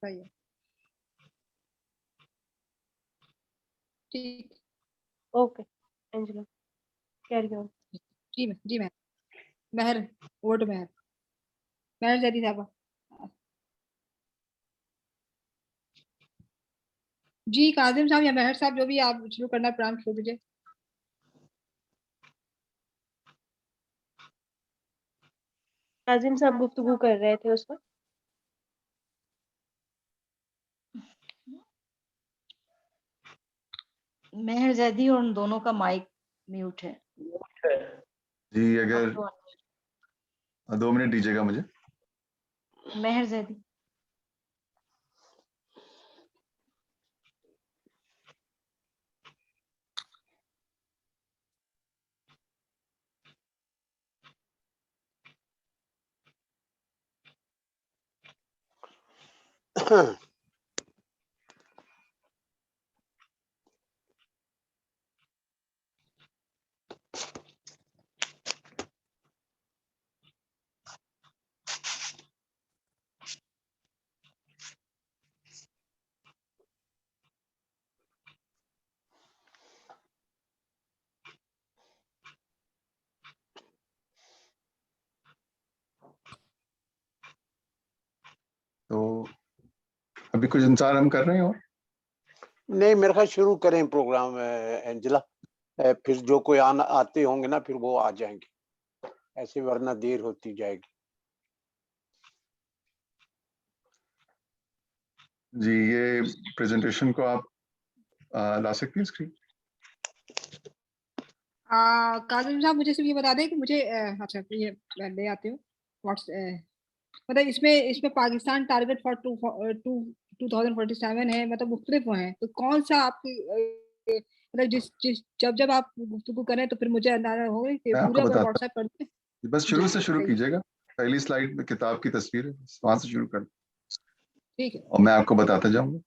सही है, ठीक। Okay Angela, carry on. जी मैम। महर, वोट महर, महर जैदी साहबा। जी काजिम साहब या महर साहब, जो भी आप शुरू करना प्लान शुरू कीजिए। काजिम साहब गुफ्तगू कर रहे थे उस पर। मेहर जैदी और उन दोनों का माइक म्यूट है। जी अगर 2 मिनट दीजिएगा मुझे। मेहर जैदी। तो अभी कुछ इंतजार हम कर रहे हैं और नहीं, मेरे ख्याल शुरू करें प्रोग्राम एंजेला। फिर जो कोई आते होंगे ना, फिर वो आ जाएंगे, ऐसे वरना देर होती जाएगी। जी ये प्रेजेंटेशन को आप ला सकती हैं स्क्रीन। काजिम साहब मुझे सिर्फ ये बता दें कि मुझे अच्छा ये मैं ले आती हूँ व्हाट्स मतलब इसमें पाकिस्तान टारगेट फॉर 2047 है, मतलब मुख्तलिफ वो हैं, तो कौन सा आपकी मतलब जिस जिस जब जब आप गुफ्तगू करें तो फिर मुझे अंदाजा होगा कि मैं आपको पूरे अगर बताता व्हाट्सएप कर दें। हूँ, बस शुरू से शुरू सही। कीजिएगा। पहली स्लाइड में किताब की तस्वीर है, वहां से शुरू कर ठीक है, और मैं आपको बताता जाऊंगा।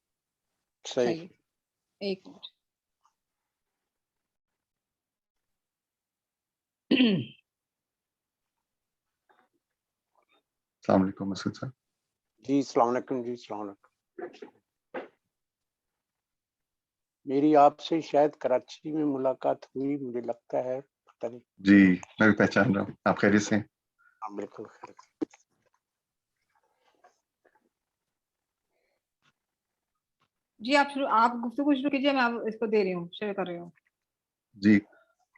सही। सही। एक मिनट। अस्सलाम वालेकुम मसूद साहब। जी अस्सलाम वालेकुम। जी अस्सलाम वालेकुम। मेरी आपसे शायद कराची में मुलाकात हुई, मुझे लगता है, पता नहीं। जी मैं भी पहचान रहा हूँ, आप खैरियत से हैं? हाँ बिल्कुल खैर। जी आप गुफ्तगू शुरू कीजिए, मैं आप इसको दे रही हूँ, शेयर कर रही हूँ। जी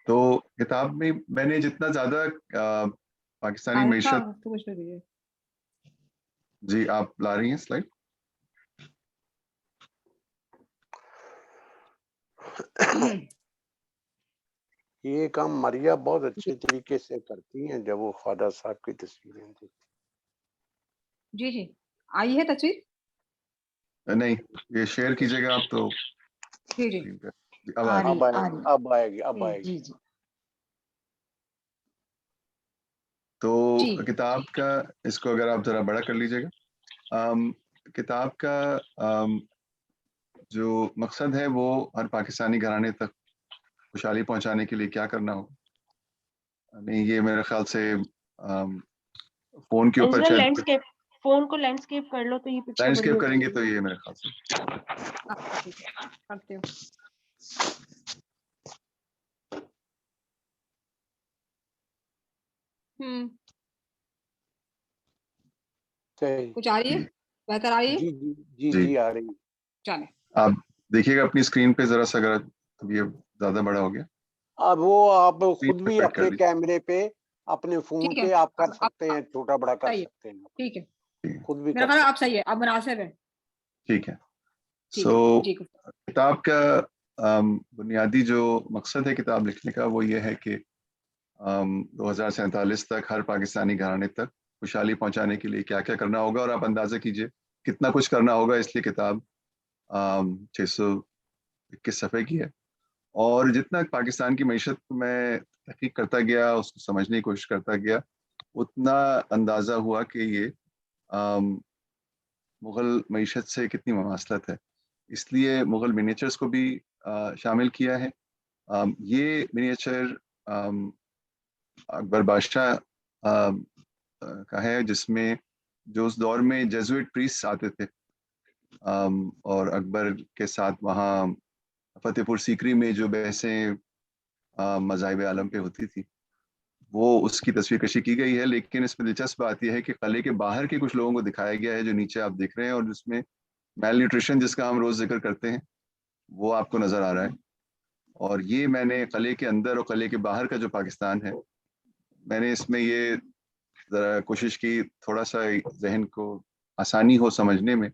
तो किताब में मैंने जितना ज्यादा पाकिस्तानी काजिम मीशत। साहब गुफ्तगू शुरू कीजिए। जी आप ला रही हैं स्लाइड। ये काम मरिया बहुत अच्छे तरीके से करती हैं जब वो ख्वाजा साहब की तस्वीरें देखती। जी जी आई है तस्वीर। नहीं ये शेयर कीजिएगा आप तो जी जी स्क्रीन पे। जी, अब आ रही है। अब आएगी, अब आएगी, अब आएगी। जी जी। तो जी। किताब का, इसको अगर आप जरा बड़ा कर लीजिएगा। किताब का जो मकसद है वो हर पाकिस्तानी घराने तक खुशहाली पहुंचाने के लिए क्या करना होगा। नहीं ये मेरे ख्याल से फोन के ऊपर एंजेला शायद लैंडस्केप, फोन को लैंडस्केप कर लो तो ये पिक्चर बड़ी लैंडस्केप हो करेंगे जाएगी। तो ये मेरे ख्याल से ठीक है करते हो। सही। कुछ आ रही है, बेहतर आ रही है। जी जी जी जी जी आ रही। चले आप देखिएगा अपनी स्क्रीन पे जरा सा, अगर तो ये ज्यादा बड़ा हो गया। अब वो आप स्क्रीन खुद पे भी फिट कर अपने लीजिए। कैमरे पे, अपने फोन ठीक है। पे आप कर अब सकते हैं, छोटा बड़ा कर सही है, सकते हैं, ठीक है, खुद भी मेरा कर ख्याल है सकते अब सही है, अब मुनासिब है। ठीक है। ठीक सो है जी किताब का बुनियादी जो मकसद है किताब लिखने का वो ये है कि 2047 तक हर पाकिस्तानी घराने तक खुशहाली पहुंचाने के लिए क्या क्या करना होगा, और आप अंदाजा कीजिए कितना कुछ करना होगा। इसलिए किताब 621 सफ़े की है, और जितना पाकिस्तान की मीशत को मैं तहकीक करता गया, उसको समझने की कोशिश करता गया, उतना अंदाज़ा हुआ कि ये अम, मुग़ल मीशत से कितनी ममासलत है। इसलिए मुग़ल मिनिएचर्स को भी शामिल किया है। ये मिनिएचर अकबर बादशाह का है, जिसमें जो उस दौर में जेजुइट प्रीस्ट आते थे, और अकबर के साथ वहाँ फतेहपुर सीकरी में जो बहसें मज़ाहिब आलम पे होती थी, वो उसकी तस्वीर कशी की गई है। लेकिन इसमें दिलचस्प बात यह है कि किले के बाहर के कुछ लोगों को दिखाया गया है, जो नीचे आप देख रहे हैं, और जिसमें मेल न्यूट्रिशन जिसका हम रोज जिक्र करते हैं वो आपको नजर आ रहा है। और ये मैंने किले के अंदर और किले के बाहर का जो पाकिस्तान है, मैंने इसमें ये जरा कोशिश की थोड़ा सा जहन को आसानी हो समझने में।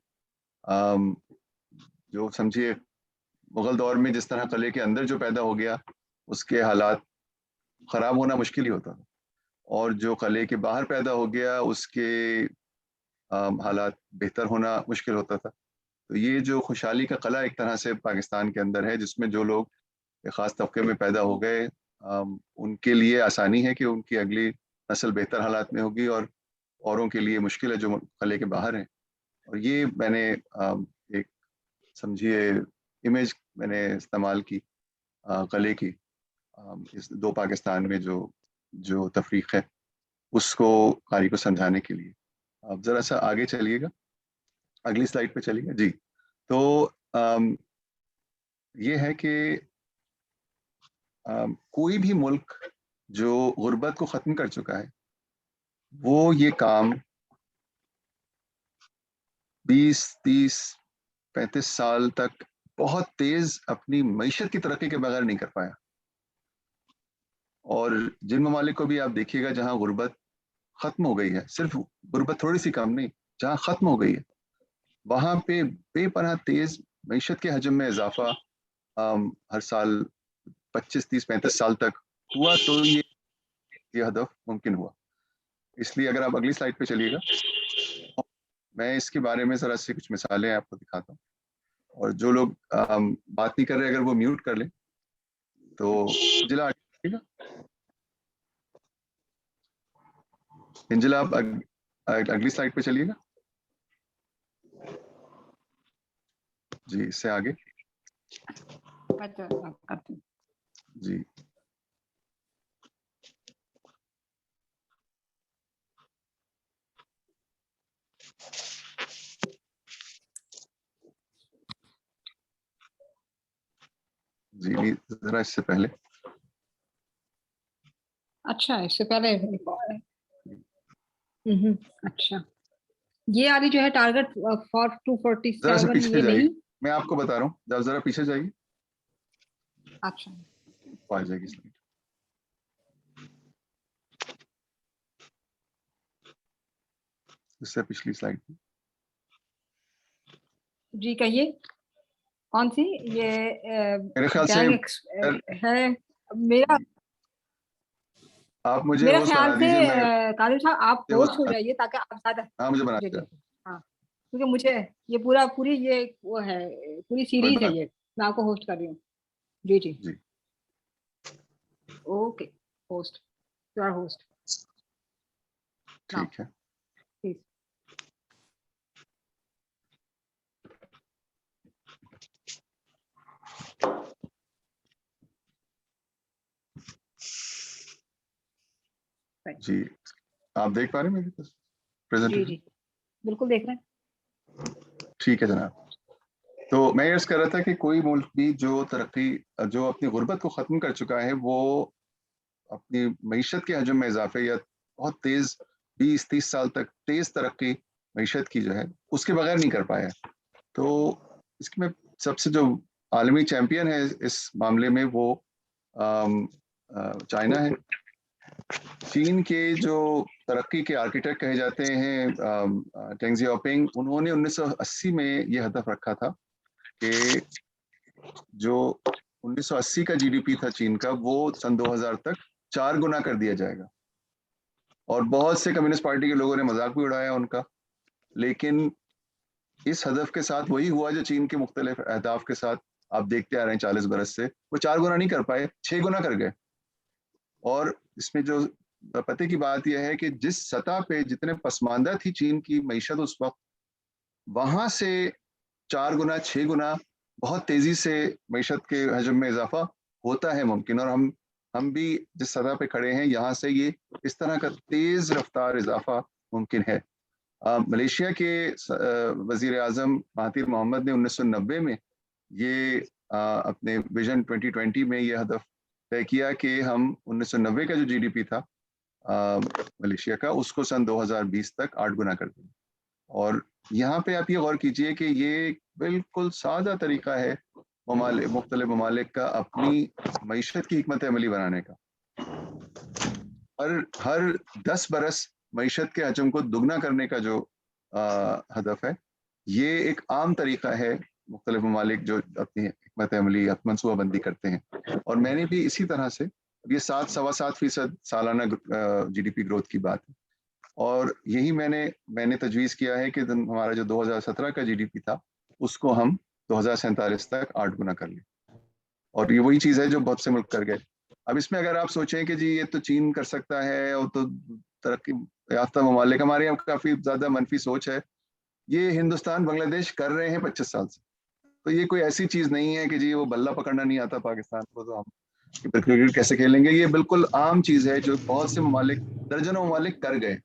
जो समझिए मुगल दौर में जिस तरह किले के अंदर जो पैदा हो गया, उसके हालात खराब होना मुश्किल ही होता था, और जो किले के बाहर पैदा हो गया उसके हालात बेहतर होना मुश्किल होता था। तो ये जो खुशहाली का किला एक तरह से पाकिस्तान के अंदर है, जिसमें जो लोग एक ख़ास तबके में पैदा हो गए, उनके लिए आसानी है कि उनकी अगली नस्ल बेहतर हालात में होगी, और औरों के लिए मुश्किल है जो किले के बाहर हैं। और ये मैंने एक समझिए इमेज मैंने इस्तेमाल की किले की, इस दो पाकिस्तान में जो जो तफरीक है उसको कारी को समझाने के लिए। आप ज़रा सा आगे चलिएगा, अगली स्लाइड पे चलिएगा जी। तो ये है कि कोई भी मुल्क जो गुर्बत को ख़त्म कर चुका है, वो ये काम 20, 30, 35 साल तक बहुत तेज अपनी मईशत की तरक्की के बगैर नहीं कर पाया। और जिन ममालिक को भी आप देखिएगा जहाँ गुर्बत ख़त्म हो गई है, सिर्फ गुर्बत थोड़ी सी कम नहीं, जहाँ ख़त्म हो गई है वहाँ पे बेपनाह तेज मईशत के हजम में इजाफा हर साल 25, 30, 35 साल तक हुआ, तो ये हदफ मुमकिन हुआ। इसलिए अगर आप अगली स्लाइड पे चलिएगा, मैं इसके बारे में ज़रा सी कुछ मिसालें आपको दिखाता हूँ, और जो लोग बात नहीं कर रहे अगर वो म्यूट कर लें तो। इंजिला इंजिला आप अगली स्लाइड पे चलिएगा जी, इससे आगे जी। जी नहीं, जरा इससे पहले, अच्छा इससे पहले एक और है। अच्छा, ये वाली जो है टारगेट फॉर जरा से 247 पीछे ये जाइए, नहीं। मैं आपको बता रहा हूँ, जब जरा पीछे जाइए, अच्छा आ जाएगी स्लाइड। इससे पिछली स्लाइड जी, कहिए कौन सी ये मेरे ख्याल से है मेरा आप मुझे मेरा होस्ट ख्याल बना से दीजिए, मैं कादिर साहब आप होस्ट हो जाइए ताकि आप ज्यादा। हाँ मुझे बना जी जी दिया, हाँ, क्योंकि मुझे ये पूरी ये वो है, पूरी कोई सीरीज है बात ये, मैं आपको होस्ट कर रही हूँ। जी जी जी okay, host, you are host now ठीक है। प्लीज। जी आप देख पा रहे हैं मेरी जी प्रेजेंटेशन? जी बिल्कुल देख रहे हैं। ठीक है जनाब। तो मैं अर्ज कर रहा था कि कोई मुल्क भी जो तरक्की, जो अपनी गुर्बत को ख़त्म कर चुका है, वो अपनी मईशत के हजम में इजाफे या बहुत तेज 20-30 साल तक तेज तरक्की मईशत की जो है उसके बगैर नहीं कर पाया। तो इसमें सबसे जो आलमी चैंपियन है इस मामले में वो चाइना है। चीन के जो तरक्की के आर्किटेक्ट कहे जाते हैं टेंग जियाओपिंग, उन्होंने 1980 में ये हदफ रखा था कि जो 1980 का जीडीपी था चीन का, वो सन 2000 तक 4 गुना कर दिया जाएगा। और बहुत से कम्युनिस्ट पार्टी के लोगों ने मजाक भी उड़ाया उनका, लेकिन इस हदफ के साथ वही हुआ जो चीन के मुख्तलिफ अहदाफ के साथ आप देखते आ रहे हैं 40 बरस से। वो 4 गुना नहीं कर पाए, 6 गुना कर गए। और इसमें जो पते की बात यह है कि जिस सतह पे जितने पसमानदा थी चीन की मईशत उस वक्त, वहां से 4 गुना 6 गुना बहुत तेजी से मईशत के हजम में इजाफा होता है मुमकिन। और हम भी जिस सतह पे खड़े हैं यहाँ से ये इस तरह का तेज रफ्तार इजाफा मुमकिन है। मलेशिया के वजीर आजम महातिर मोहम्मद ने 1990 में ये अपने विजन 2020 में ये हदफ तय किया कि हम 1990 का जो जीडीपी था मलेशिया का, उसको सन 2020 तक 8 गुना कर देंगे। और यहाँ पे आप ये गौर कीजिए कि ये बिल्कुल सादा तरीका है मुख्तलिफ ममालिक का अपनी मईशत की हिकमत अमली बनाने का। हर 10 बरस मईशत के हजम को दुगना करने का जो हदफ है, ये एक आम तरीका है मुख्तलिफ ममालिक जो अपनी हिकमत अमली मनसूबाबंदी करते हैं। और मैंने भी इसी तरह से, ये 7-7.25% सालाना जीडीपी ग्रोथ की बात है, और यही मैंने तजवीज़ किया है कि हमारा जो 2017 का जीडीपी था उसको हम 2047 तक 8 गुना कर लें। और ये वही चीज़ है जो बहुत से मुल्क कर गए। अब इसमें अगर आप सोचें कि जी ये तो चीन कर सकता है और तो तरक्की याफ्ता ममालिक, हमारे यहाँ काफ़ी ज़्यादा मनफी सोच है। ये हिंदुस्तान बांग्लादेश कर रहे हैं 25 साल से, तो ये कोई ऐसी चीज़ नहीं है कि जी वो बल्ला पकड़ना नहीं आता पाकिस्तान को तो हम क्रिकेट कैसे खेलेंगे। ये बिल्कुल आम चीज़ है जो बहुत से ममालिक, दर्जनों ममालिक कर गए।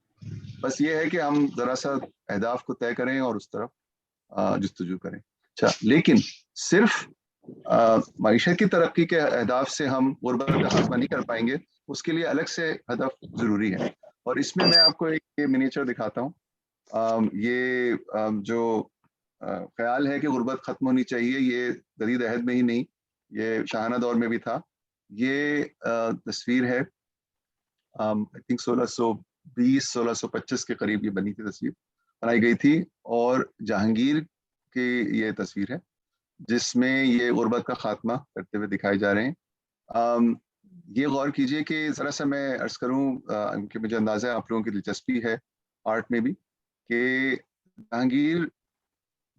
बस ये है कि हम जरा सा अहदाफ को तय करें और उस तरफ जुस्तजू करें। अच्छा, लेकिन सिर्फ मईशत की तरक्की के अहदाफ से हम गुर्बत का खात्मा नहीं कर पाएंगे, उसके लिए अलग से हदफ जरूरी है। और इसमें मैं आपको एक मिनिएचर दिखाता हूँ। ये जो ख्याल है कि गुर्बत खत्म होनी चाहिए, ये जदीद अहद में ही नहीं, ये शाहाना दौर में भी था। ये तस्वीर है आई थिंक 1620-1625 के करीब ये बनी थी, तस्वीर बनाई गई थी, और जहांगीर की ये तस्वीर है जिसमें ये गुर्बत का खात्मा करते हुए दिखाए जा रहे हैं। ये गौर कीजिए कि ज़रा सा मैं अर्ज़ करूँ कि मुझे अंदाज़ा है आप लोगों की दिलचस्पी है आर्ट में भी, कि जहांगीर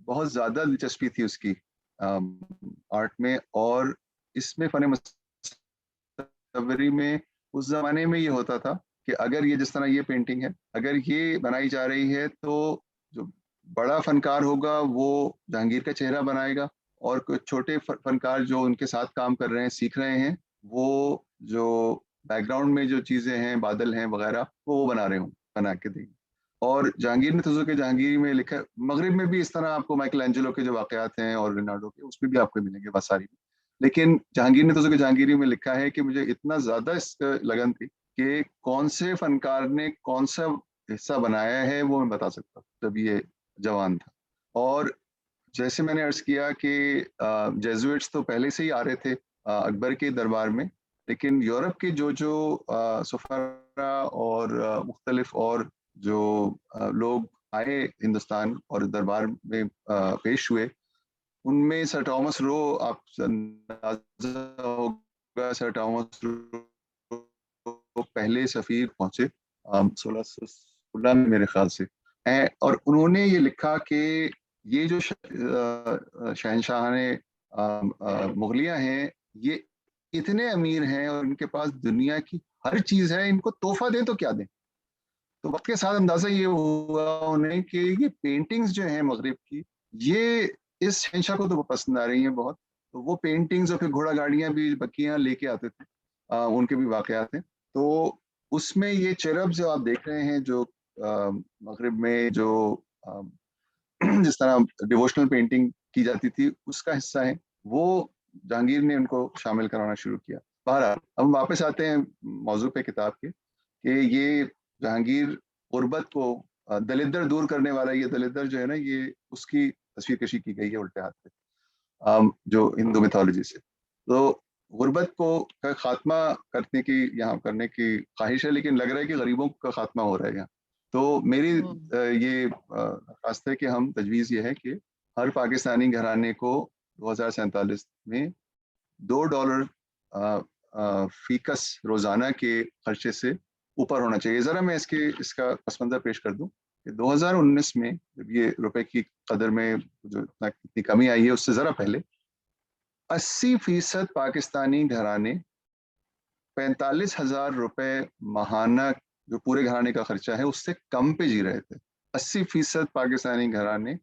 बहुत ज़्यादा दिलचस्पी थी उसकी आर्ट में, और इसमें फ़न मुसव्वरी में उस ज़माने में ये होता था कि अगर ये जिस तरह ये पेंटिंग है, अगर ये बनाई जा रही है तो जो बड़ा फनकार होगा वो जहांगीर का चेहरा बनाएगा, और कुछ छोटे फनकार जो उनके साथ काम कर रहे हैं, सीख रहे हैं, वो जो बैकग्राउंड में जो चीज़ें हैं, बादल हैं वगैरह, वो बना रहे हों, बना के देंगे। और जहांगीर ने तज़ुर्रे जहांगीरी में लिखा, मगरिब में भी इस तरह आपको माइकल एंजेलो के जो वाक़यात हैं और लियोनार्डो के, उसमें भी आपको मिलेंगे वासारी में। लेकिन जहांगीर ने तज़ुर्रे जहांगीरी में लिखा है कि मुझे इतना ज़्यादा इस लगन थी कि कौन से फनकार ने कौन सा हिस्सा बनाया है वो मैं बता सकता हूँ जब ये जवान था। और जैसे मैंने अर्ज़ किया कि जेजुइट्स तो पहले से ही आ रहे थे अकबर के दरबार में, लेकिन यूरोप के जो सफरा और मुख्तलिफ और जो लोग आए हिंदुस्तान और दरबार में पेश हुए, उनमें सर थॉमस रो, आप अंदाज़ा होगा सर थॉमस रो पहले सफ़ीर पहुंचे 1616 में मेरे ख्याल से, और उन्होंने ये लिखा कि ये जो शहनशाह मुगलियाँ हैं, ये इतने अमीर हैं और इनके पास दुनिया की हर चीज़ है, इनको तोहफा दें तो क्या दें। तो वक्त के साथ अंदाजा ये हुआ उन्हें कि ये पेंटिंग्स जो हैं मगरिब की, ये इस शहनशाह को तो पसंद आ रही हैं बहुत, तो वो पेंटिंग्स और फिर घोड़ा गाड़ियाँ भी बक्कियाँ लेके आते थे, उनके भी वाकयात हैं। तो उसमें ये चेरब जो आप देख रहे हैं, जो मगरिब में जो जिस तरह डिवोशनल पेंटिंग की जाती थी, उसका हिस्सा है, वो जहांगीर ने उनको शामिल कराना शुरू किया। बहरहाल हम वापस आते हैं मौजू पे किताब के, कि ये जहांगीर गुर्बत को दलिद्दर दूर करने वाला, ये दलिद्दर जो है ना, ये उसकी तस्वीर कशी की गई है उल्टे हाथ पे, जो हिंदू मिथोलॉजी से। तो गुर्बत को का खात्मा करने की यहाँ करने की ख्वाहिश है, लेकिन लग रहा है कि गरीबों का खात्मा हो रहा है यहाँ। तो मेरी ये दरख्वास्त है कि हम तजवीज़ ये है कि हर पाकिस्तानी घराने को 2047 में $2 फीकस रोज़ाना के खर्चे से ऊपर होना चाहिए। ज़रा मैं इसका पस मंज़र पेश कर दूं कि 2019 में जब ये रुपए की कदर में जो इतनी कमी आई है, उससे ज़रा पहले 80% पाकिस्तानी घराने 45,000 रुपए माहाना, जो पूरे घराने का खर्चा है, उससे कम पे जी रहे थे। 80% पाकिस्तानी घराने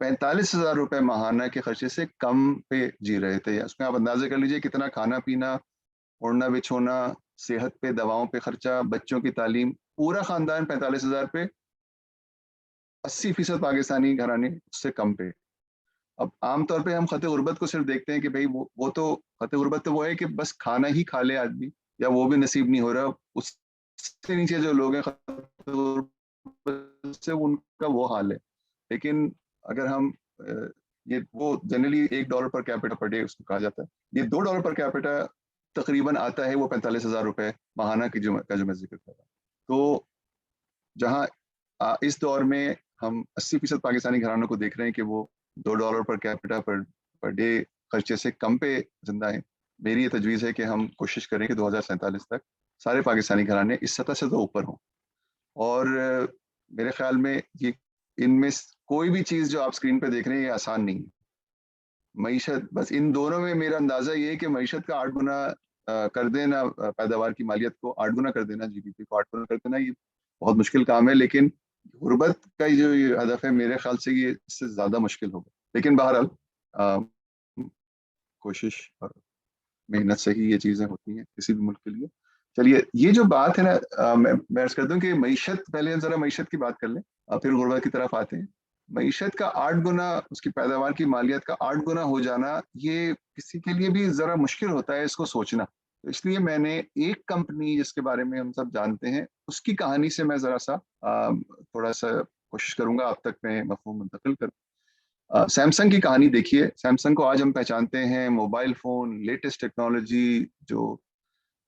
45,000 रुपए माहाना के खर्चे से कम पे जी रहे थे। उसमें आप अंदाजा कर लीजिए कितना खाना पीना, ओढ़ना बिछोना, सेहत पे, दवाओं पे खर्चा, बच्चों की तालीम, पूरा खानदान 45,000 पे 80% पाकिस्तानी घराने उससे कम पे। अब आमतौर पे हम खत गुर्बत को सिर्फ देखते हैं कि भाई वो तो खत गुर्बत तो वो है कि बस खाना ही खा ले आदमी, या वो भी नसीब नहीं हो रहा, उससे नीचे जो लोग हैं खत गुर्बत से उनका वो हाल है। लेकिन अगर हम ये वो generally $1 per capita per day उसको कहा जाता है, ये $2 पर कैपिटा तकरीबन आता है वो 45,000 रुपए माहाना की का जो मैं जिक्र कर रहा हूँ। तो जहाँ इस दौर में हम 80% पाकिस्तानी घरानों को देख रहे हैं कि वो $2 पर कैपिटा पर डे खर्चे से कम पे जिंदा है। मेरी ये तजवीज़ है कि हम कोशिश करें कि 2047 तक सारे पाकिस्तानी घराने इस सतह से तो ऊपर हों। और मेरे ख्याल में ये इनमें कोई भी चीज़ जो आप स्क्रीन पे देख रहे हैं ये आसान नहीं है। मईशत, बस इन दोनों में मेरा अंदाज़ा ये है कि मईशत का 8 गुना कर देना, पैदावार की मालियत को 8 गुना कर देना, जीडीपी को 8 गुना कर देना, ये बहुत मुश्किल काम है। लेकिन गुर्बत का जो ये हदफ है, मेरे ख्याल से ये इससे ज़्यादा मुश्किल होगा। लेकिन बहरहाल कोशिश और मेहनत से ही ये चीज़ें होती हैं किसी भी मुल्क के लिए। चलिए, ये जो बात है ना, मैं अर्ज़ करता हूँ कि मईशत, पहले ज़रा मईशत की बात कर लें, फिर गुर्बत की तरफ आते हैं। मईशत का 8 गुना, उसकी पैदावार की मालियत का 8 गुना हो जाना, ये किसी के लिए भी ज़रा मुश्किल होता है इसको सोचना। तो इसलिए मैंने एक कंपनी जिसके बारे में हम सब जानते हैं, उसकी कहानी से मैं ज़रा-सा थोड़ा-सा कोशिश करूँगा आप तक मैं मफ़हूम मुंतकिल करूँ। सैमसंग की कहानी देखिए। सैमसंग को आज हम पहचानते हैं मोबाइल फ़ोन, लेटेस्ट टेक्नोलॉजी, जो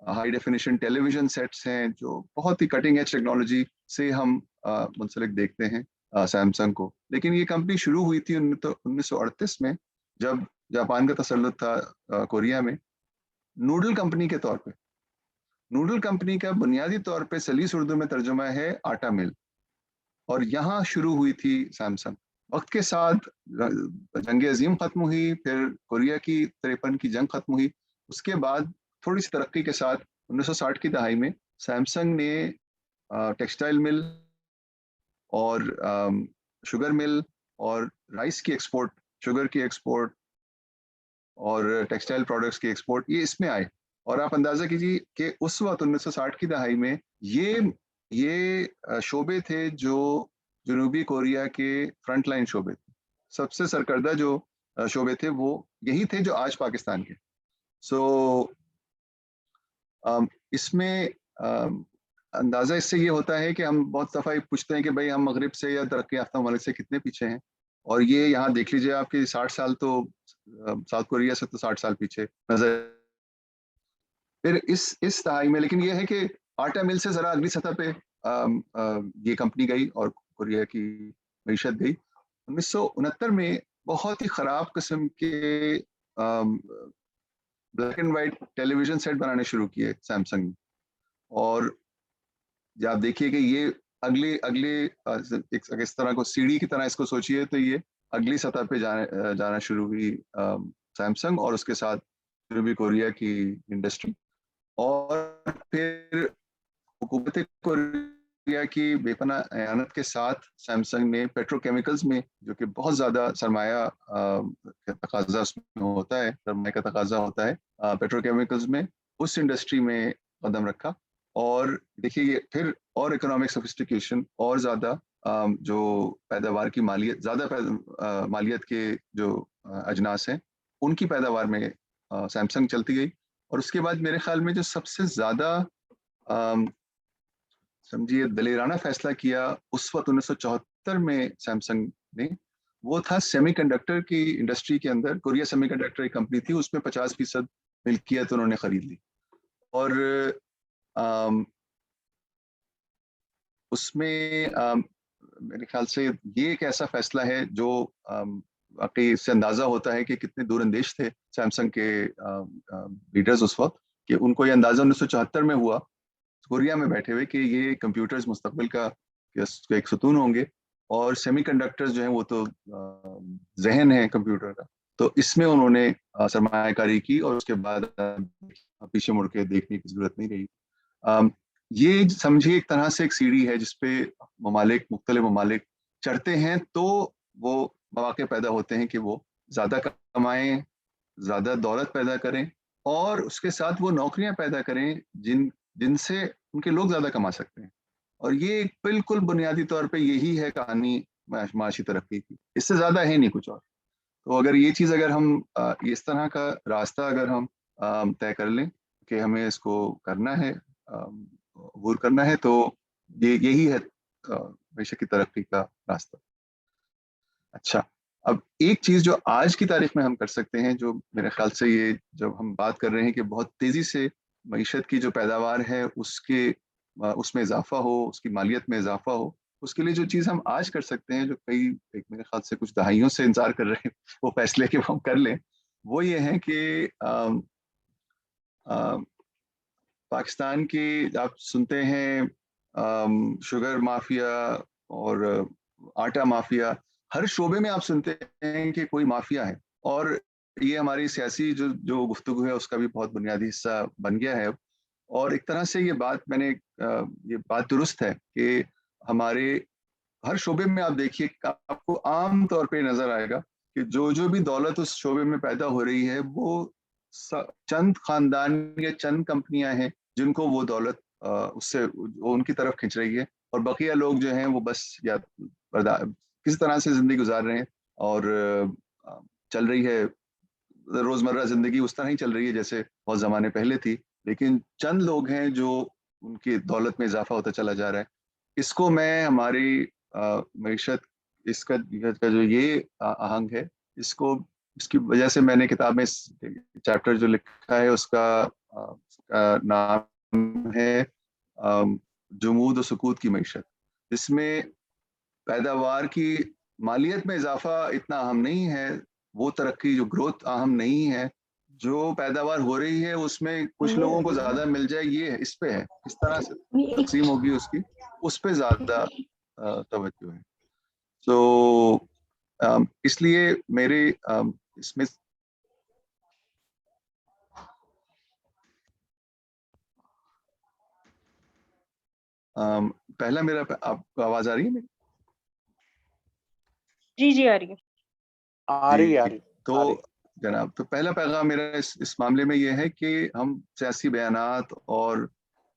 हाई डेफिनिशन टेलीविज़न सेट्स हैं, जो बहुत ही कटिंग एज टेक्नोलॉजी से हम मुंसलिक देखते हैं सैमसंग को। लेकिन ये कंपनी शुरू हुई थी 1938 में, जब जापान का तसल्लुत था कोरिया में, नूडल कंपनी के तौर पे। नूडल कंपनी का बुनियादी तौर पे सलीस उर्दू में तर्जुमा है आटा मिल, और यहाँ शुरू हुई थी सैमसंग। वक्त के साथ जंग अजीम खत्म हुई, फिर कोरिया की 53 की जंग खत्म हुई। उसके बाद थोड़ी सी तरक्की के साथ 1960 की दहाई में सैमसंग ने टेक्सटाइल मिल और शुगर मिल और राइस की एक्सपोर्ट, शुगर की एक्सपोर्ट और टेक्सटाइल प्रोडक्ट्स की एक्सपोर्ट, ये इसमें आए। और आप अंदाजा कीजिए कि उस वक्त 1960 की दहाई में ये शोबे थे जो जनूबी कोरिया के फ्रंट लाइन शोबे थे। सबसे सरकर्दा जो शोबे थे वो यही थे जो आज पाकिस्तान के। सो इसमें अंदाज़ा इससे ये होता है कि हम बहुत दफ़ा पूछते हैं कि भाई हम मगरिब से या तरक्की याफ्ता ममालिक से कितने पीछे हैं, और ये यहाँ देख लीजिए आपके 60 साल तो साउथ कोरिया से तो 60 साल पीछे नजर। फिर इस दहाई में, लेकिन ये है कि आटा मिल से ज़रा अगली सतह पे ये कंपनी गई और कोरिया की मईशत गई। 1969 में बहुत ही ख़राब किस्म के black and white television set बनाने शुरू किए सैमसंग ने। और आप देखिए कि ये अगले अगले इस तरह को सीढ़ी की तरह इसको सोचिए, तो ये अगली सतह पे जाना शुरू हुई सैमसंग और उसके साथ जनूबी कोरिया की इंडस्ट्री। और फिर हुकूमत कोरिया की बेपनाह एयानत के साथ सैमसंग ने पेट्रोकेमिकल्स में, जो कि बहुत ज़्यादा सरमाया का तकाजा उसमें होता है, सरमाया का तकाजा होता है पेट्रोकेमिकल्स में, उस इंडस्ट्री में कदम रखा। और देखिए ये फिर और इकोनॉमिक सोफिस्टिकेशन और ज़्यादा जो पैदावार की मालियत, ज़्यादा मालियत के जो अजनास हैं उनकी पैदावार में सैमसंग चलती गई। और उसके बाद मेरे ख्याल में जो सबसे ज़्यादा समझिए दलेराना फैसला किया उस वक्त 1974 में सैमसंग ने, वो था सेमीकंडक्टर की इंडस्ट्री के अंदर। कोरिया सेमीकंडक्टर एक कंपनी थी, उसमें 50% मिल्कियत उन्होंने खरीद ली। और उसमें मेरे ख्याल से ये एक ऐसा फैसला है जो वाकई इससे अंदाजा होता है कि कितने दूरअंदेश थे सैमसंग के लीडर्स उस वक्त, कि उनको ये अंदाजा 1974 में हुआ कोरिया में बैठे हुए कि ये कंप्यूटर्स मुस्तकबिल का एक सुतून होंगे, और सेमीकंडक्टर्स जो हैं वो तो जहन है कंप्यूटर का। तो इसमें उन्होंने सरमायाकारी की और उसके बाद पीछे मुड़ के देखने की जरूरत नहीं रही। ये समझिए एक तरह से एक सीढ़ी है जिसपे मुख्तलिफ ममालिक चढ़ते हैं, तो वो मौके पैदा होते हैं कि वो ज़्यादा कमाएं, ज़्यादा दौलत पैदा करें, और उसके साथ वो नौकरियां पैदा करें जिनसे उनके लोग ज़्यादा कमा सकते हैं। और ये बिल्कुल बुनियादी तौर पे यही है कहानी माशी तरक्की की, इससे ज़्यादा है नहीं कुछ और। तो अगर ये चीज़ अगर हम इस तरह का रास्ता अगर हम तय कर लें कि हमें इसको करना है, अबूर करना है, तो यही है मईशत की तरक्की का रास्ता। अच्छा, अब एक चीज़ जो आज की तारीख में हम कर सकते हैं, जो मेरे ख्याल से ये जब हम बात कर रहे हैं कि बहुत तेज़ी से मईशत की जो पैदावार है उसमें इजाफा हो, उसकी मालियत में इजाफा हो, उसके लिए जो चीज़ हम आज कर सकते हैं, जो एक मेरे ख्याल से कुछ दहाइयों से इंतजार कर रहे हैं वो फैसले कि हम कर लें, वो ये है कि पाकिस्तान की आप सुनते हैं शुगर माफिया और आटा माफिया, हर शोबे में आप सुनते हैं कि कोई माफिया है, और ये हमारी सियासी जो गुफ्तगू है उसका भी बहुत बुनियादी हिस्सा बन गया है अब। और एक तरह से ये बात दुरुस्त है कि हमारे हर शोबे में आप देखिए, आपको आम तौर पे नजर आएगा कि जो भी दौलत उस शोबे में पैदा हो रही है वो चंद खानदान या चंद कंपनियां हैं जिनको वो दौलत वो उनकी तरफ खिंच रही है, और बकिया लोग जो हैं वो बस या किसी तरह से जिंदगी गुजार रहे हैं, और चल रही है रोजमर्रा जिंदगी उस तरह ही चल रही है जैसे बहुत जमाने पहले थी, लेकिन चंद लोग हैं जो उनकी दौलत में इजाफा होता चला जा रहा है। इसको मैं हमारी मईशत, इसका जो ये आहंग है, इसकी वजह से मैंने किताब में चैप्टर जो लिखा है उसका नाम है जुमूद और सुकूत की मईशत। इसमें पैदावार की मालियत में इजाफा इतना अहम नहीं है, वो तरक्की जो ग्रोथ अहम नहीं है, जो पैदावार हो रही है उसमें कुछ लोगों को ज्यादा मिल जाए, ये है, इस पे है, किस तरह से तकसीम होगी उसकी, उस पे ज्यादा तवज्जो है। तो इसलिए मेरे इसमें पहला मेरा, आपको आवाज आ रही है मेरी? जी आ रही है। आ रही। तो जनाब, तो पहला पैगाम मेरा इस मामले में यह है कि हम सियासी बयानात और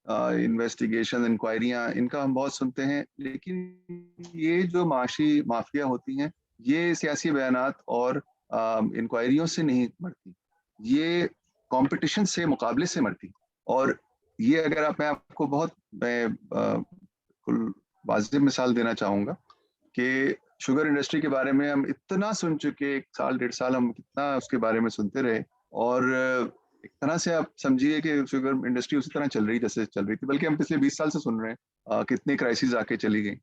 इन्वेस्टिगेशन, इंक्वायरियाँ, इनका हम बहुत सुनते हैं, लेकिन ये जो माशी माफिया होती हैं, ये सियासी बयानात और इंक्वायरियों से नहीं मरती, ये कंपटीशन से, मुकाबले से मरती। और ये अगर मैं आपको बहुत वाज़िह मिसाल देना चाहूँगा कि शुगर इंडस्ट्री के बारे में हम इतना सुन चुके, 1 साल 1.5 साल हम कितना उसके बारे में सुनते रहे, और एक तरह से आप समझिए कि शुगर इंडस्ट्री उसी तरह चल रही जैसे चल रही थी, बल्कि हम पिछले 20 साल से सुन रहे हैं कितनी क्राइसिस आके चली गई।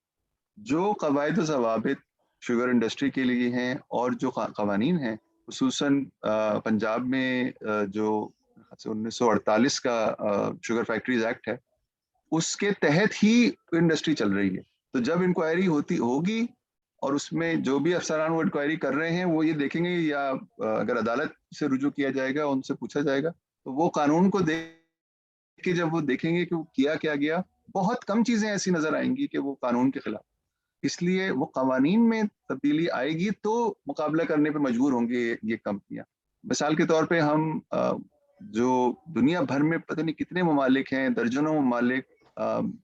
जो कवायद और ज़वाबित शुगर इंडस्ट्री के लिए हैं और जो कवानीन हैं, खुसूसन पंजाब में जो 1948 का शुगर फैक्ट्रीज एक्ट है, उसके तहत ही इंडस्ट्री चल रही है। तो जब इंक्वायरी होगी और उसमें जो भी अफसरान वो इंक्वायरी कर रहे हैं वो ये देखेंगे, या अगर अदालत से रुजू किया जाएगा, उनसे पूछा जाएगा, तो वो कानून को देख के जब वो देखेंगे कि वो किया क्या गया, बहुत कम चीजें ऐसी नजर आएंगी कि वो कानून के खिलाफ। इसलिए वो कवानीन में तब्दीली आएगी तो मुकाबला करने पे मजबूर होंगे ये कंपनियां। मिसाल के तौर पे हम जो दुनिया भर में पता नहीं कितने ममालिक हैं, दर्जनों ममालिक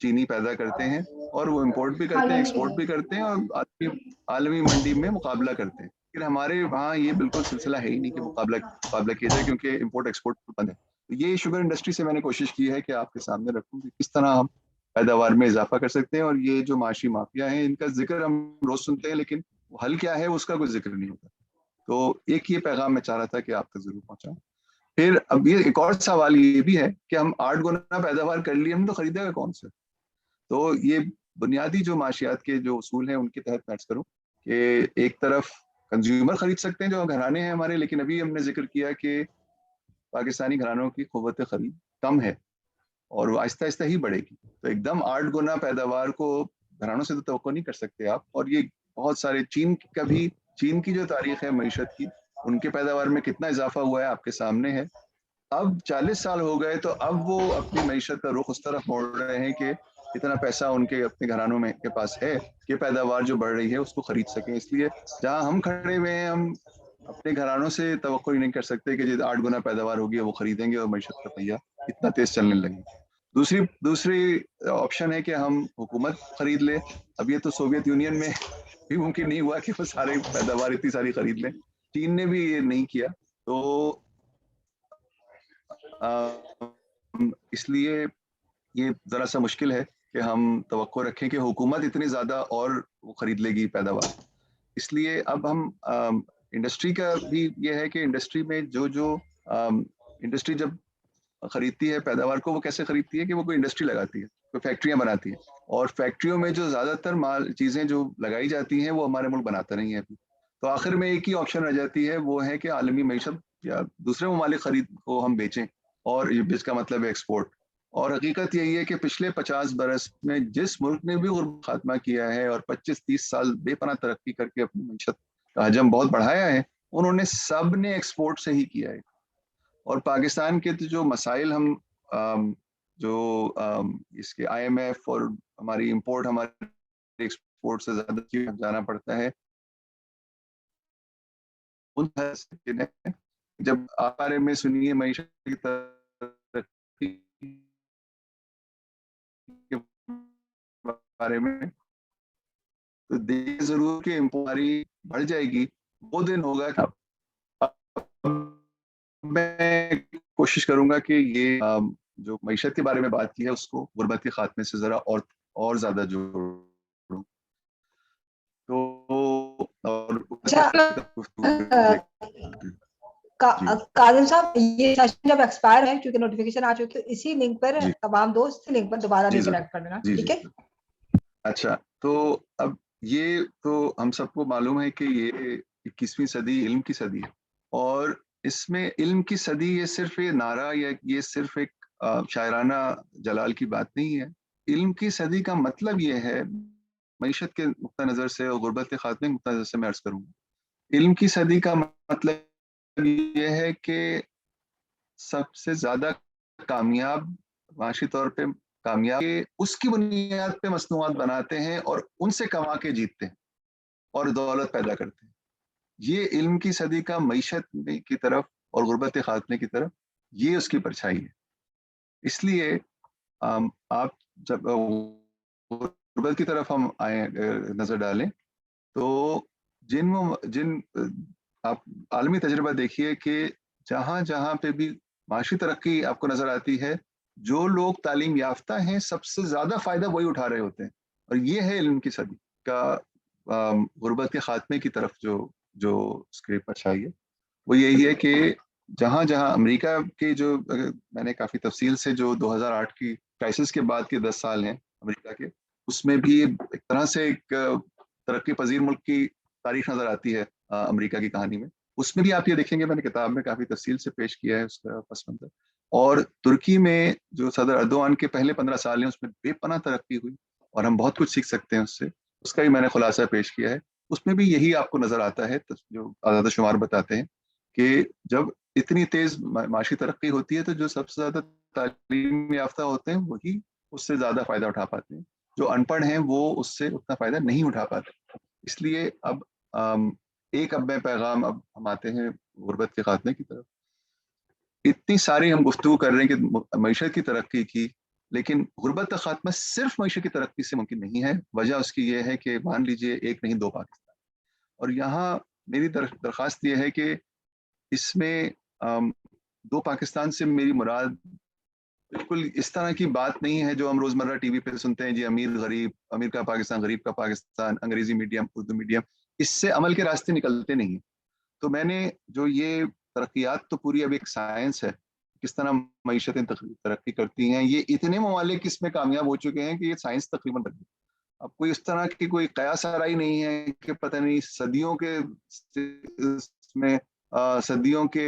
चीनी पैदा करते हैं, और वो इम्पोर्ट भी करते हैं, एक्सपोर्ट भी करते हैं, और आलमी मंडी में मुकाबला करते हैं। फिर हमारे वहाँ ये बिल्कुल सिलसिला है ही नहीं कि मुकाबला किया जाए, क्योंकि इम्पोर्ट एक्सपोर्ट बंद है। तो ये शुगर इंडस्ट्री से मैंने कोशिश की है कि आपके सामने रखूँ कि किस तरह हम पैदावार में इजाफा कर सकते हैं, और ये जो माशी माफिया है इनका जिक्र हम रोज सुनते हैं, लेकिन हल क्या है उसका कोई जिक्र नहीं होता। तो एक ये पैगाम मैं चाह रहा था कि आप तक जरूर पहुंचाऊं। फिर अब ये एक और सवाल ये भी है कि हम 8 गुना पैदावार कर लिए, हम तो खरीदेगा कौन से? तो ये बुनियादी जो माशियात के जो उसूल हैं उनके तहत मैच करूं कि एक तरफ कंज्यूमर खरीद सकते हैं जो घराने हैं हमारे, लेकिन अभी हमने जिक्र किया कि पाकिस्तानी घरानों की कुव्वत खरीद कम है और वो आहिस्ता आहिस्ता ही बढ़ेगी। तो एकदम 8 गुना पैदावार को घरानों से तो तवक्को नहीं कर सकते आप। और ये बहुत सारे चीन की जो तारीख है मईशत की, उनके पैदावार में कितना इजाफा हुआ है आपके सामने है। अब 40 साल हो गए, तो अब वो अपनी मईशत का रुख उस तरफ मोड़ रहे हैं कि इतना पैसा उनके अपने घरानों में के पास है कि पैदावार जो बढ़ रही है उसको खरीद सकें। इसलिए जहां हम खड़े हुए हैं, हम अपने घरानों से तवक्को ही नहीं कर सकते कि जो 8 गुना पैदावार होगी वो खरीदेंगे और मईशत का पहिया इतना तेज चलने लगेगा। दूसरी ऑप्शन है कि हम हुकूमत खरीद ले। अब ये तो सोवियत यूनियन में भी मुमकिन नहीं हुआ कि वो सारे पैदावार इतनी सारी खरीद लें। चीन ने भी ये नहीं किया। तो इसलिए ये जरा सा मुश्किल है कि हम तवक्को रखें कि हुकूमत इतनी ज्यादा और वो खरीद लेगी पैदावार। इसलिए अब हम इंडस्ट्री का भी ये है कि इंडस्ट्री में जो इंडस्ट्री जब खरीदती है पैदावार को, वो कैसे खरीदती है कि वो कोई इंडस्ट्री लगाती है, कोई फैक्ट्रियां बनाती है, और फैक्ट्रियों में जो ज्यादातर माल चीजें जो लगाई जाती हैं वो हमारे मुल्क बनाता नहीं है अभी। तो आखिर में एक ही ऑप्शन रह जाती है, वो है कि आलमी मईशत या दूसरे ममालिक खरीद को हम बेचें, और जिसका मतलब है एक्सपोर्ट। और हकीकत यही है कि पिछले 50 बरस में जिस मुल्क ने भी गुर्बत खात्मा किया है और 25-30 साल बेपनाह तरक्की करके अपनी मईशत का हजम बहुत बढ़ाया है, उन्होंने सब ने एक्सपोर्ट से ही किया है। और पाकिस्तान के तो जो मसाइल हम इसके IMF और हमारी इंपोर्ट हमारे एक्सपोर्ट से ज्यादा जाना पड़ता है, उन जब आप बारे में सुनिए मईशत की तरक्की के बारे में, तो देखिए जरूर कि इंपोर्ट बढ़ जाएगी। वो दिन होगा कि मैं कोशिश करूंगा कि ये जो मईशत के बारे में बात की है उसको गुर्बत के खात्मे से जरा और ज्यादा जोड़ूं। तो और काजिम साहब, ये सेशन जब एक्सपायर है, क्योंकि नोटिफिकेशन आ चुकी है, इसी लिंक पर तमाम दोस्त लिंक पर दोबारा रिकनेक्ट कर देना, ठीक है? अच्छा, तो अब ये तो हम सबको मालूम है कि ये 21वीं सदी इल्म की सदी है, और इसमें इल्म की सदी ये सिर्फ ये नारा या ये सिर्फ एक शायराना जलाल की बात नहीं है। इल्म की सदी का मतलब ये है, मईशत के नुक्ता नज़र से और गुर्बत के खात्मे के नुक्ता नज़र से मैं अर्ज करूँगा, इल्म की सदी का मतलब ये है कि सबसे ज्यादा कामयाब, माशी तौर पे कामयाब उसकी बुनियाद पे मसनूआत बनाते हैं और उनसे कमा के जीतते हैं और दौलत पैदा करते हैं। ये इल्म की सदी का मईशत की तरफ और गुर्बत के खात्मे की तरफ ये उसकी परछाई है। इसलिए आप जब गुर्बत की तरफ हम आए नजर डालें, तो जिन आप आलमी तजर्बा देखिए कि जहां जहां पे भी माशी तरक्की आपको नजर आती है, जो लोग तालीम याफ्ता हैं सबसे ज्यादा फायदा वही उठा रहे होते हैं। और ये है इल्म की सदी का गुर्बत के खात्मे की तरफ जो उसकी परछाई है, वो यही है कि जहां जहां अमेरिका के जो मैंने काफी तफसील से जो 2008 की क्राइसिस के बाद के 10 साल हैं अमेरिका के, उसमें भी एक तरह से एक तरक्की पजीर मुल्क की तारीख नजर आती है अमेरिका की कहानी में। उसमें भी आप ये देखेंगे, मैंने किताब में काफी तफसील से पेश किया है उसका पस मंजर। और तुर्की में जो सदर अर्दोआन के पहले 15 साल हैं उसमें बेपनाह तरक्की हुई और हम बहुत कुछ सीख सकते हैं उससे, उसका भी मैंने खुलासा पेश किया है। उसमें भी यही आपको नजर आता है, जो आज़ाद शुमार बताते हैं कि जब इतनी तेज माशी तरक्की होती है तो जो सबसे ज्यादा तालीम याफ्ता होते हैं वही उससे ज्यादा फायदा उठा पाते हैं, जो अनपढ़ हैं वो उससे उतना फायदा नहीं उठा पाते। इसलिए अब अब मैं पैगाम, अब हम आते हैं गुर्बत के खात्मे की तरफ। इतनी सारी हम गुफ्तगू कर रहे हैं कि मईशत की तरक्की की, लेकिन गुर्बत का खात्मा सिर्फ मईशत की तरक्की से मुमकिन नहीं है। वजह उसकी ये है कि मान लीजिए एक नहीं दो पाकिस्तान, और यहाँ मेरी दरख्वास्त ये है कि इसमें दो पाकिस्तान से मेरी मुराद बिल्कुल इस तरह की बात नहीं है जो हम रोजमर्रा टीवी पे सुनते हैं, जी अमीर गरीब, अमीर का पाकिस्तान, गरीब का पाकिस्तान, अंग्रेजी मीडियम, उर्दू मीडियम, इससे अमल के रास्ते निकलते नहीं हैं। तो मैंने जो ये तरक्यात तो पूरी अब एक साइंस है, किस तरह मईशतें तरक्की करती हैं, ये इतने ममालिक इसमें कामयाब हो चुके हैं कि ये साइंस तकरीबन बन गई। अब कोई इस तरह की कोई कयास आराई नहीं है कि पता नहीं सदियों के में सदियों के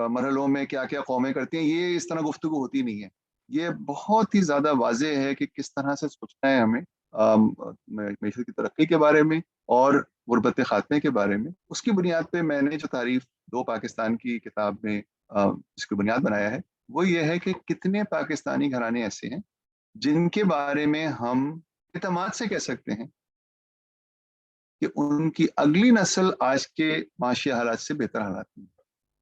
मरहलों में क्या क्या कौमें करती हैं, ये इस तरह गुफ्तगू होती नहीं है। ये बहुत ही ज्यादा वाजे है कि किस तरह से सोचना है हमें मईशत की तरक्की के बारे में और गुर्बत खात्मे के बारे में। उसकी बुनियाद पे मैंने जो तारीफ दो पाकिस्तान की किताब में इसकी बुनियाद बनाया है, वो ये है कि कितने पाकिस्तानी घराने ऐसे हैं जिनके बारे में हम इत्मीनान से कह सकते हैं कि उनकी अगली नस्ल आज के माशी हालात से बेहतर हालात में।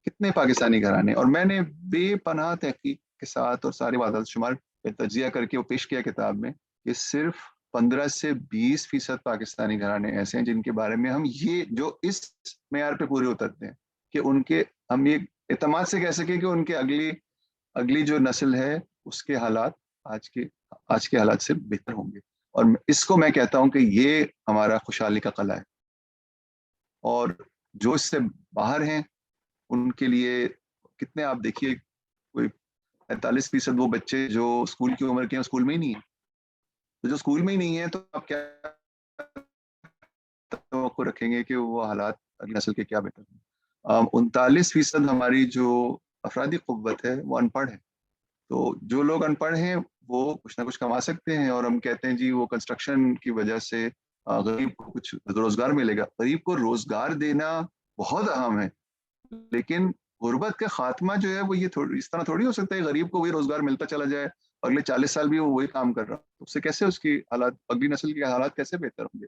कितने पाकिस्तानी घराने, और मैंने बेपनाह तहकीक के साथ और सारे वादात शुमार पे तजिया करके वो पेश किया किताब में कि सिर्फ 15 से 20% पाकिस्तानी घराने ऐसे हैं जिनके बारे में हम ये जो इस मेयार पे पूरे उतरते हैं कि उनके हम ये इत्मीनान से कह सकें कि उनके अगली जो नस्ल है उसके हालात आज के हालात से बेहतर होंगे। और इसको मैं कहता हूं कि ये हमारा खुशहाली का कला है। और जो इससे बाहर हैं उनके लिए कितने, आप देखिए कोई 45% वो बच्चे जो स्कूल की उम्र के हैं स्कूल में ही नहीं है। तो जो स्कूल में ही नहीं है तो आप क्या तो रखेंगे कि वो हालात अगली नस्ल के क्या बेहतर हैं। 39% हमारी जो अफरादी कुव्वत है वो अनपढ़ है। तो जो लोग अनपढ़ हैं वो कुछ ना कुछ कमा सकते हैं, और हम कहते हैं जी वो कंस्ट्रक्शन की वजह से गरीब को कुछ रोजगार मिलेगा। गरीब को रोजगार देना बहुत अहम है, लेकिन गुर्बत का खात्मा जो है वो ये इस तरह थोड़ी हो सकता है गरीब को वही रोजगार मिलता चला जाए अगले 40 साल भी वो वही काम कर रहा, तो उससे कैसे उसकी हालात, अगली नस्ल के हालात कैसे बेहतर होंगे।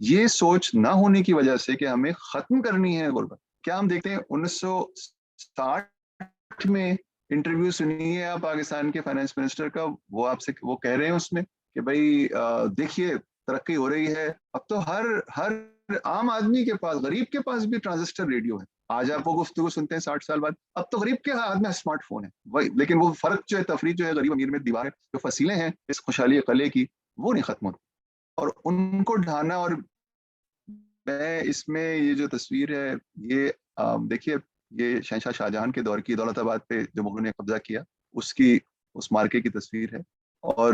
ये सोच ना होने की वजह से कि हमें खत्म करनी है गुर्बत। क्या हम देखते हैं 1960 में इंटरव्यू सुनिए आप पाकिस्तान के फाइनेंस मिनिस्टर का, वो आपसे वो कह रहे हैं उसमें कि भाई देखिए तरक्की हो रही है, अब तो हर आम आदमी के पास, गरीब के पास भी ट्रांजिस्टर रेडियो है। आज आप वो गुफ्तगू सुनते हैं 60 साल बाद, अब तो गरीब के हाथ में स्मार्टफोन है। वही, लेकिन वो फर्क जो है, तफरीक जो है गरीब अमीर में, दीवार जो फसीलें हैं इस खुशहाली कले की, वो नहीं खत्म होती और उनको ढाना। और मैं इसमें ये जो तस्वीर है ये देखिए, ये शहंशाह शाहजहां के दौर की दौलताबाद पे जो मुगलों ने कब्जा किया उसकी, उस मार्के की तस्वीर है। और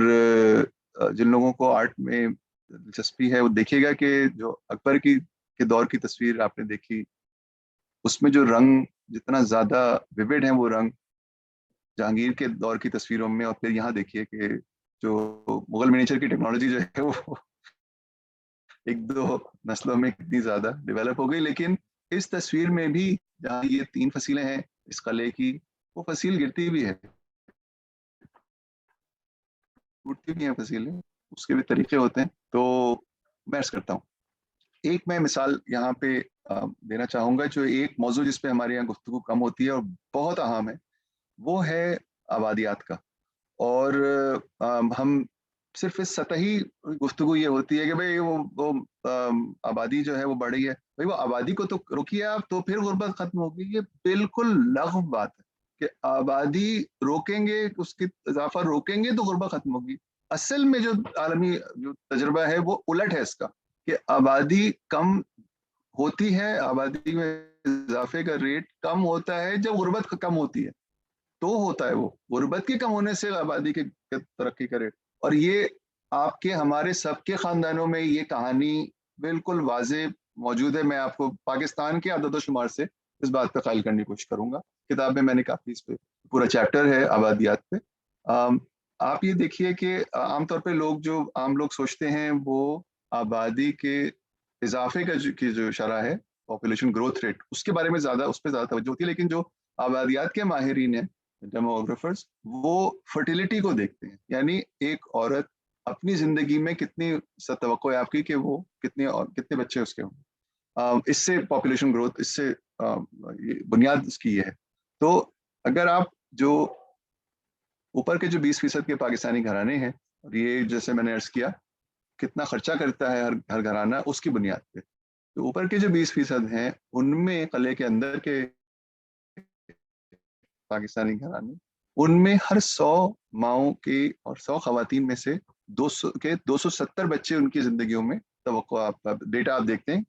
जिन लोगों को आर्ट में दिलचस्पी है वो देखिएगा कि जो अकबर के दौर की तस्वीर आपने देखी, उसमें जो रंग जितना ज्यादा विविड है वो रंग जहांगीर के दौर की तस्वीरों में, और फिर यहाँ देखिए कि जो मुगल मिनिएचर की टेक्नोलॉजी जो है वो एक दो नस्लों में कितनी ज्यादा डेवलप हो गई। लेकिन इस तस्वीर में भी जहाँ ये 3 फसीलें हैं इस कले की, वो फसील गिरती भी है, टूटती भी है फसीलें, उसके भी तरीके होते हैं। तो मैं अर्ज करता हूँ, एक मैं मिसाल यहाँ पे देना चाहूंगा, जो एक मौजू जिस पे हमारे यहाँ गुफ्तगू कम होती है और बहुत अहम है, वो है आबादियात का। और हम सिर्फ इस सतही गुफ्तगू ये होती है कि भाई वो आबादी जो है वो बढ़ रही है, भाई वो आबादी को तो रोकिए आप, तो फिर गुर्बत खत्म होगी। ये बिल्कुल लग़व बात है कि आबादी रोकेंगे, उसकी इजाफा रोकेंगे तो गुर्बत खत्म होगी। असल में जो आलमी जो तजुर्बा है वो उलट है इसका, कि आबादी कम होती है, आबादी में इजाफे का रेट कम होता है जब गुर्बत कम होती है, तो होता है वो गुर्बत के कम होने से आबादी के तरक्की का रेट। और ये आपके हमारे सबके खानदानों में ये कहानी बिल्कुल वाज़ेह मौजूद है। मैं आपको पाकिस्तान के अदद शुमार से इस बात पर कायल करने की कोशिश करूंगा। किताब में मैंने काफी इस पे पूरा चैप्टर है आबादियात पे। आप ये देखिए कि आमतौर पे आम लोग सोचते हैं वो आबादी के इजाफे की जो शरह है, पॉपुलेशन ग्रोथ रेट, उसके बारे में उस पर ज्यादा तवज्जो होती है। लेकिन जो आबादियात के माहिरीन हैं, डेमोग्राफर्स, वो फर्टिलिटी को देखते हैं, यानी एक औरत अपनी जिंदगी में कितनी तवक्को है आपकी कि वो कितने बच्चे उसके हों, इससे पॉपुलेशन ग्रोथ, इससे बुनियाद उसकी ये है। तो अगर आप जो ऊपर के जो 20% के पाकिस्तानी घराने हैं, और ये जैसे मैंने अर्ज किया कितना खर्चा करता है हर घराना, उसकी बुनियाद पे, तो ऊपर के जो 20% हैं उनमें कले के अंदर के पाकिस्तानी घराने, उनमें हर 100 माओं के और 100 खवातीन में से 270 बच्चे उनकी जिंदगियों में, तवक्को आप डेटा आप देखते हैं